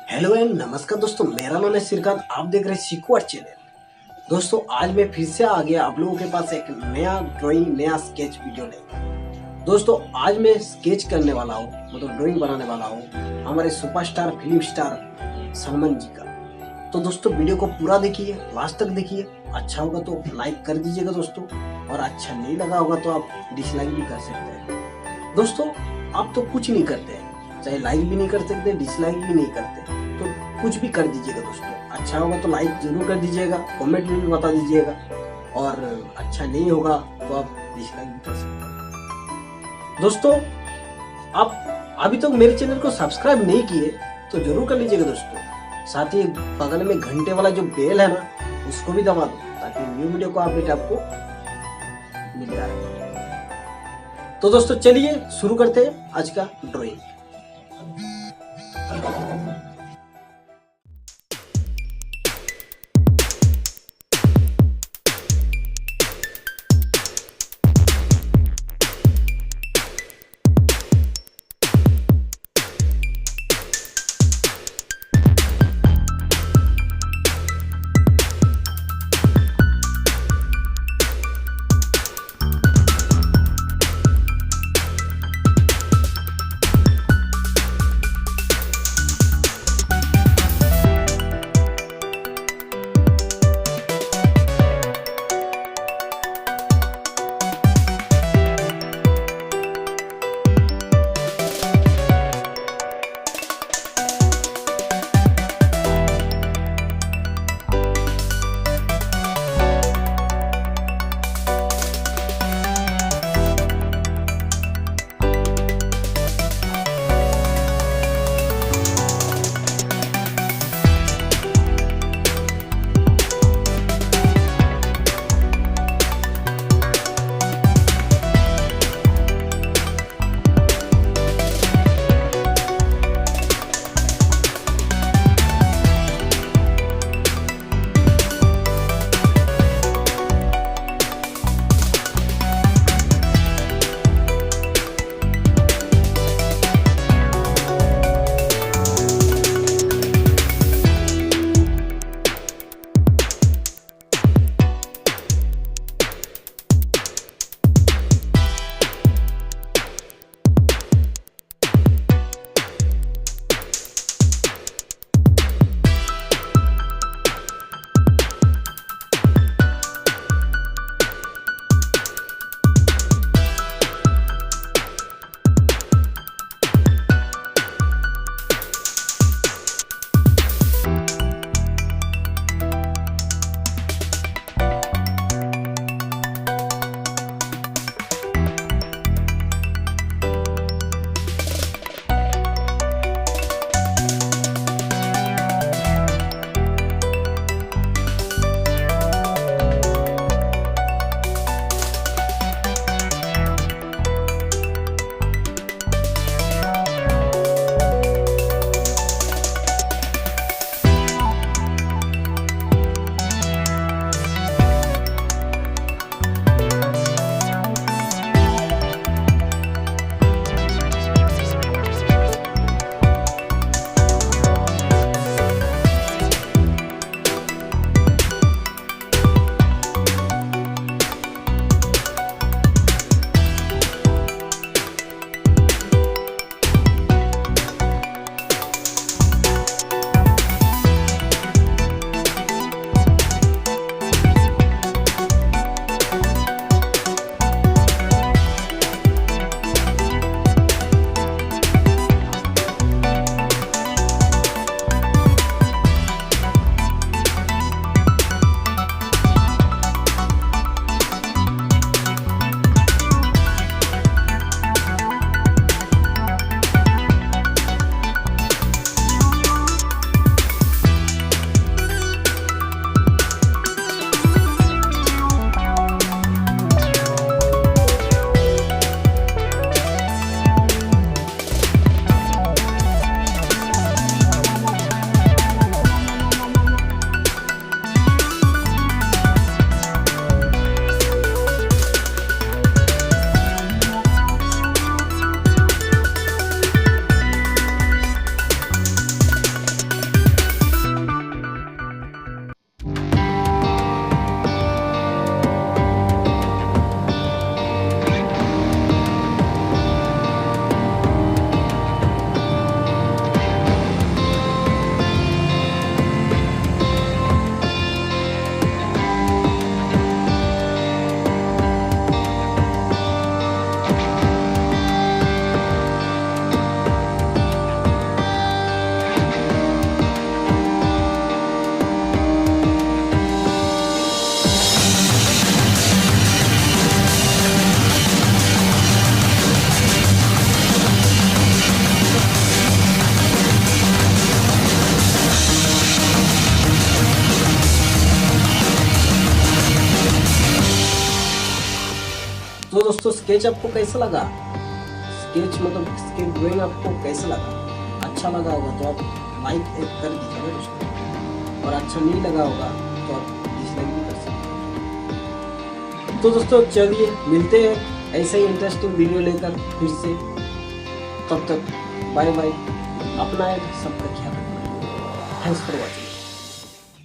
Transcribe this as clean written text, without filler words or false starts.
Hello and नमस्कार दोस्तों, मेरा नाम है श्रीकांत। आप देख रहे हैं सीकू चैनल। दोस्तों आज मैं फिर से आ गया आप लोगों के पास एक नया ड्राइंग, नया स्केच वीडियो लेकर। दोस्तों आज मैं स्केच करने वाला हूँ, मतलब ड्राइंग बनाने वाला हूँ हमारे सुपरस्टार फिल्म स्टार सलमान जी का। तो दोस्तों वीडियो को पूरा देखिए, लास्ट तक देखिए। अच्छा होगा तो लाइक कर दीजिएगा दोस्तों, और अच्छा नहीं लगा होगा तो आप डिसलाइक भी कर सकते हैं। दोस्तों आप तो कुछ नहीं करते, चाहे लाइक भी नहीं कर सकते, डिसलाइक भी नहीं करते, तो कुछ भी कर दीजिएगा दोस्तों। अच्छा होगा तो लाइक जरूर कर दीजिएगा, कमेंट में भी बता दीजिएगा, और अच्छा नहीं होगा तो आप डिसलाइक भी कर सकते हैं। दोस्तों आप अभी तक मेरे चैनल को सब्सक्राइब नहीं किए तो जरूर कर लीजिएगा दोस्तों। साथ ही बगल में घंटे वाला जो बेल है ना, उसको भी दबा दो ताकि न्यू वीडियो का अपडेट आपको मिलता रहे। तो दोस्तों चलिए शुरू करते हैं आज का ड्राइंग। दोस्तों स्केच आपको कैसा लगा, स्केच मतलब स्केच ड्राइंग आपको कैसा लगा, अच्छा लगा होगा तो आप लाइक कर दीजिएगा दोस्तों, और अच्छा नहीं लगा होगा तो आप डिसलाइक भी कर सकते हैं। तो दोस्तों चलिए मिलते हैं ऐसे ही इंटरेस्टिंग वीडियो लेकर फिर से, तब तक बाय बाय, अपना सबका ख्याल रखना। Thanks for watching.